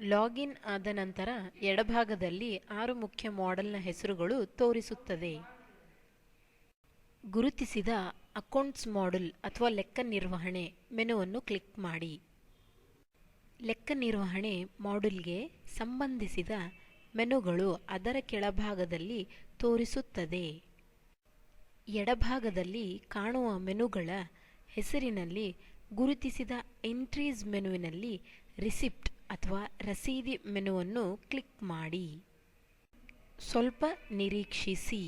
Login ಆದ ನಂತರ ಎಡಭಾಗದಲ್ಲಿ 6 ಮುಖ್ಯ ಮಾಡೆಲ್ನ ಹೆಸರುಗಳು ತೋರಿಸುತ್ತದೆ. ಗುರುತಿಸಿದ ಅಕೌಂಟ್ಸ್ ಮಾಡೆಲ್ ಅಥವಾ ಲೆಕ್ಕ ನಿರ್ವಹಣೆ ಮೆನುವನ್ನು ಕ್ಲಿಕ್ ಮಾಡಿ. ಲೆಕ್ಕ ನಿರ್ವಹಣೆ ಮಾಡ್ಯೂಲ್ಗೆ ಸಂಬಂಧಿಸಿದ ಮೆನುಗಳು ಅದರ ಕೆಳಭಾಗದಲ್ಲಿ ತೋರಿಸುತ್ತದೆ. ಎಡಭಾಗದಲ್ಲಿ ಕಾಣುವ ಮೆನುಗಳ ಹೆಸರಿನಲ್ಲಿ ಗುರುತಿಸಿದ ಎಂಟ್ರೀಸ್ ಮೆನುವಿನಲ್ಲಿ ರಿಸಿಪ್ಟ್ ಅಥವಾ ರಸೀದಿ ಮೆನುವನ್ನು ಕ್ಲಿಕ್ ಮಾಡಿ. ಸ್ವಲ್ಪ ನಿರೀಕ್ಷಿಸಿ.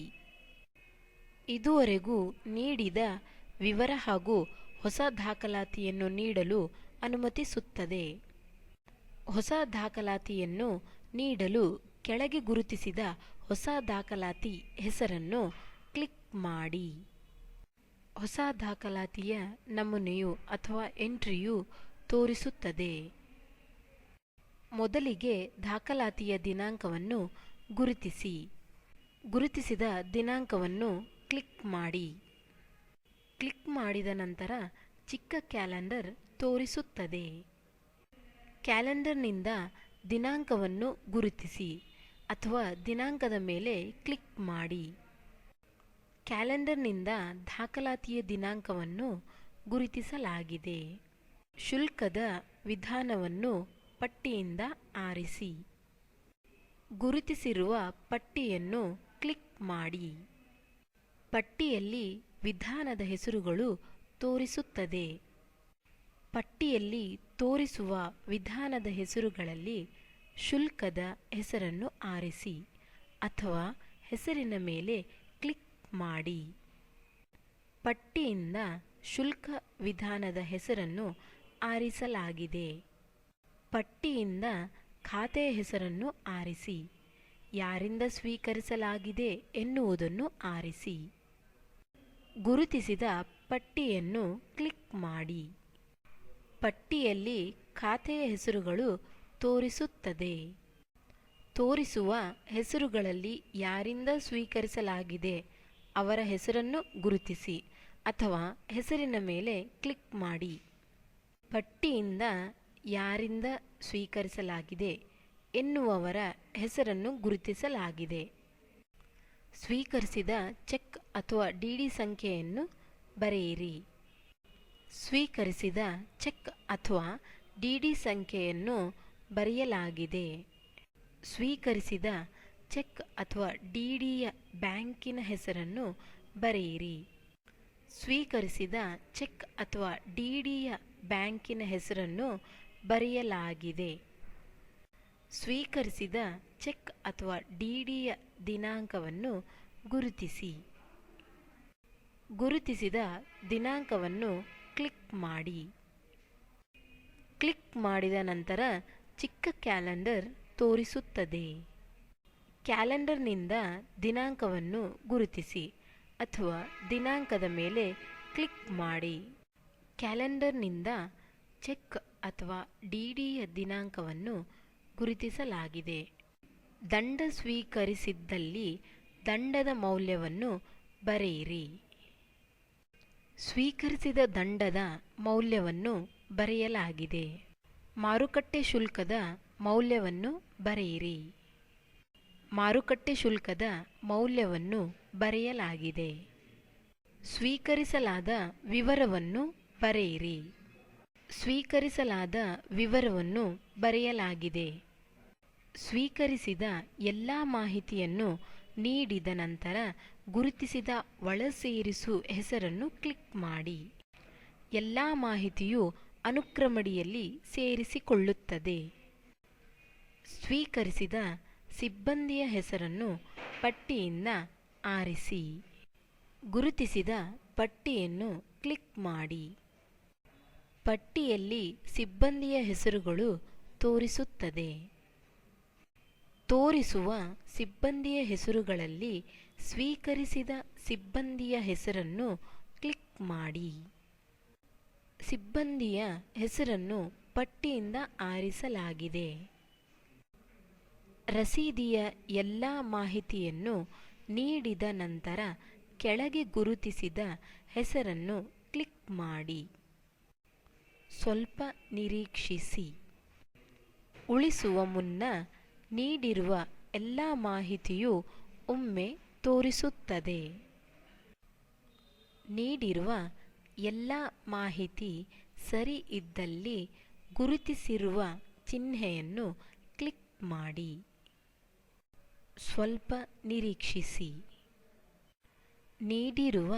ಇದುವರೆಗೂ ನೀಡಿದ ವಿವರ ಹಾಗೂ ಹೊಸ ದಾಖಲಾತಿಯನ್ನು ನೀಡಲು ಅನುಮತಿಸುತ್ತದೆ. ಹೊಸ ದಾಖಲಾತಿಯನ್ನು ನೀಡಲು ಕೆಳಗೆ ಗುರುತಿಸಿದ ಹೊಸ ದಾಖಲಾತಿ ಹೆಸರನ್ನು ಕ್ಲಿಕ್ ಮಾಡಿ. ಹೊಸ ದಾಖಲಾತಿಯ ನಮೂನೆಯು ಅಥವಾ ಎಂಟ್ರಿಯು ತೋರಿಸುತ್ತದೆ. ಮೊದಲಿಗೆ ದಾಖಲಾತಿಯ ದಿನಾಂಕವನ್ನು ಗುರುತಿಸಿ. ಗುರುತಿಸಿದ ದಿನಾಂಕವನ್ನು ಕ್ಲಿಕ್ ಮಾಡಿ. ಕ್ಲಿಕ್ ಮಾಡಿದ ನಂತರ ಚಿಕ್ಕ ಕ್ಯಾಲೆಂಡರ್ ತೋರಿಸುತ್ತದೆ. ಕ್ಯಾಲೆಂಡರ್ನಿಂದ ದಿನಾಂಕವನ್ನು ಗುರುತಿಸಿ ಅಥವಾ ದಿನಾಂಕದ ಮೇಲೆ ಕ್ಲಿಕ್ ಮಾಡಿ. ಕ್ಯಾಲೆಂಡರ್ನಿಂದ ದಾಖಲಾತಿಯ ದಿನಾಂಕವನ್ನು ಗುರುತಿಸಲಾಗಿದೆ. ಶುಲ್ಕದ ವಿಧಾನವನ್ನು ಪಟ್ಟಿಯಿಂದ ಆರಿಸಿ. ಗುರುತಿಸಿರುವ ಪಟ್ಟಿಯನ್ನು ಕ್ಲಿಕ್ ಮಾಡಿ. ಪಟ್ಟಿಯಲ್ಲಿ ವಿಧಾನದ ಹೆಸರುಗಳು ತೋರಿಸುತ್ತದೆ. ಪಟ್ಟಿಯಲ್ಲಿ ತೋರಿಸುವ ವಿಧಾನದ ಹೆಸರುಗಳಲ್ಲಿ ಶುಲ್ಕದ ಹೆಸರನ್ನು ಆರಿಸಿ ಅಥವಾ ಹೆಸರಿನ ಮೇಲೆ ಕ್ಲಿಕ್ ಮಾಡಿ. ಪಟ್ಟಿಯಿಂದ ಶುಲ್ಕ ವಿಧಾನದ ಹೆಸರನ್ನು ಆರಿಸಲಾಗಿದೆ. ಪಟ್ಟಿಯಿಂದ ಖಾತೆಯ ಹೆಸರನ್ನು ಆರಿಸಿ. ಯಾರಿಂದ ಸ್ವೀಕರಿಸಲಾಗಿದೆ ಎನ್ನುವುದನ್ನು ಆರಿಸಿ. ಗುರುತಿಸಿದ ಪಟ್ಟಿಯನ್ನು ಕ್ಲಿಕ್ ಮಾಡಿ. ಪಟ್ಟಿಯಲ್ಲಿ ಖಾತೆಯ ಹೆಸರುಗಳು ತೋರಿಸುತ್ತದೆ. ತೋರಿಸುವ ಹೆಸರುಗಳಲ್ಲಿ ಯಾರಿಂದ ಸ್ವೀಕರಿಸಲಾಗಿದೆ ಅವರ ಹೆಸರನ್ನು ಗುರುತಿಸಿ ಅಥವಾ ಹೆಸರಿನ ಮೇಲೆ ಕ್ಲಿಕ್ ಮಾಡಿ. ಪಟ್ಟಿಯಿಂದ ಯಾರಿಂದ ಸ್ವೀಕರಿಸಲಾಗಿದೆ ಎನ್ನುವವರ ಹೆಸರನ್ನು ಗುರುತಿಸಲಾಗಿದೆ. ಸ್ವೀಕರಿಸಿದ ಚೆಕ್ ಅಥವಾ ಡಿಡಿ ಸಂಖ್ಯೆಯನ್ನು ಬರೆಯಿರಿ. ಸ್ವೀಕರಿಸಿದ ಚೆಕ್ ಅಥವಾ ಡಿಡಿ ಸಂಖ್ಯೆಯನ್ನು ಬರೆಯಲಾಗಿದೆ. ಸ್ವೀಕರಿಸಿದ ಚೆಕ್ ಅಥವಾ ಡಿಡಿಯ ಬ್ಯಾಂಕಿನ ಹೆಸರನ್ನು ಬರೆಯಿರಿ. ಸ್ವೀಕರಿಸಿದ ಚೆಕ್ ಅಥವಾ ಡಿಡಿಯ ಬ್ಯಾಂಕಿನ ಹೆಸರನ್ನು ಬರೆಯಲಾಗಿದೆ. ಸ್ವೀಕರಿಸಿದ ಚೆಕ್ ಅಥವಾ ಡಿಡಿಯ ದಿನಾಂಕವನ್ನು ಗುರುತಿಸಿ. ಗುರುತಿಸಿದ ದಿನಾಂಕವನ್ನು ಕ್ಲಿಕ್ ಮಾಡಿ. ಕ್ಲಿಕ್ ಮಾಡಿದ ನಂತರ ಚಿಕ್ಕ ಕ್ಯಾಲೆಂಡರ್ ತೋರಿಸುತ್ತದೆ. ಕ್ಯಾಲೆಂಡರ್ನಿಂದ ದಿನಾಂಕವನ್ನು ಗುರುತಿಸಿ ಅಥವಾ ದಿನಾಂಕದ ಮೇಲೆ ಕ್ಲಿಕ್ ಮಾಡಿ. ಕ್ಯಾಲೆಂಡರ್ನಿಂದ ಚೆಕ್ ಅಥವಾ ಡಿಡಿಯ ದಿನಾಂಕವನ್ನು ಗುರುತಿಸಲಾಗಿದೆ. ದಂಡ ಸ್ವೀಕರಿಸಿದ್ದಲ್ಲಿ ದಂಡದ ಮೌಲ್ಯವನ್ನು ಬರೆಯಿರಿ. ಸ್ವೀಕರಿಸಿದ ದಂಡದ ಮೌಲ್ಯವನ್ನು ಬರೆಯಲಾಗಿದೆ. ಮಾರುಕಟ್ಟೆ ಶುಲ್ಕದ ಮೌಲ್ಯವನ್ನು ಬರೆಯಿರಿ. ಮಾರುಕಟ್ಟೆ ಶುಲ್ಕದ ಮೌಲ್ಯವನ್ನು ಬರೆಯಲಾಗಿದೆ. ಸ್ವೀಕರಿಸಲಾದ ವಿವರವನ್ನು ಬರೆಯಿರಿ. ಸ್ವೀಕರಿಸಲಾದ ವಿವರವನ್ನು ಬರೆಯಲಾಗಿದೆ. ಸ್ವೀಕರಿಸಿದ ಎಲ್ಲ ಮಾಹಿತಿಯನ್ನು ನೀಡಿದ ನಂತರ ಗುರುತಿಸಿದ ಒಳಸೇರಿಸು ಹೆಸರನ್ನು ಕ್ಲಿಕ್ ಮಾಡಿ. ಎಲ್ಲ ಮಾಹಿತಿಯು ಅನುಕ್ರಮಣಿಯಲ್ಲಿ ಸೇರಿಸಿಕೊಳ್ಳುತ್ತದೆ. ಸ್ವೀಕರಿಸಿದ ಸಿಬ್ಬಂದಿಯ ಹೆಸರನ್ನು ಪಟ್ಟಿಯಿಂದ ಆರಿಸಿ. ಗುರುತಿಸಿದ ಪಟ್ಟಿಯನ್ನು ಕ್ಲಿಕ್ ಮಾಡಿ. ಪಟ್ಟಿಯಲ್ಲಿ ಸಿಬ್ಬಂದಿಯ ಹೆಸರುಗಳು ತೋರಿಸುತ್ತದೆ. ತೋರಿಸುವ ಸಿಬ್ಬಂದಿಯ ಹೆಸರುಗಳಲ್ಲಿ ಸ್ವೀಕರಿಸಿದ ಸಿಬ್ಬಂದಿಯ ಹೆಸರನ್ನು ಕ್ಲಿಕ್ ಮಾಡಿ. ಸಿಬ್ಬಂದಿಯ ಹೆಸರನ್ನು ಪಟ್ಟಿಯಿಂದ ಆರಿಸಲಾಗಿದೆ. ರಸೀದಿಯ ಎಲ್ಲ ಮಾಹಿತಿಯನ್ನು ನೀಡಿದ ನಂತರ ಕೆಳಗೆ ಗುರುತಿಸಿದ ಹೆಸರನ್ನು ಕ್ಲಿಕ್ ಮಾಡಿ. ಸ್ವಲ್ಪ ನಿರೀಕ್ಷಿಸಿ. ಉಳಿಸುವ ಮುನ್ನ ನೀಡಿರುವ ಎಲ್ಲ ಮಾಹಿತಿಯು ಒಮ್ಮೆ ತೋರಿಸುತ್ತದೆ. ನೀಡಿರುವ ಎಲ್ಲ ಮಾಹಿತಿ ಸರಿ ಇದ್ದಲ್ಲಿ ಗುರುತಿಸಿರುವ ಚಿಹ್ನೆಯನ್ನು ಕ್ಲಿಕ್ ಮಾಡಿ. ಸ್ವಲ್ಪ ನಿರೀಕ್ಷಿಸಿ. ನೀಡಿರುವ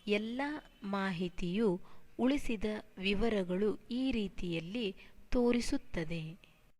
ಎಲ್ಲ ಮಾಹಿತಿಯು ಉಳಿಸಿದ ವಿವರಗಳು ಈ ರೀತಿಯಲ್ಲಿ ತೋರಿಸುತ್ತದೆ.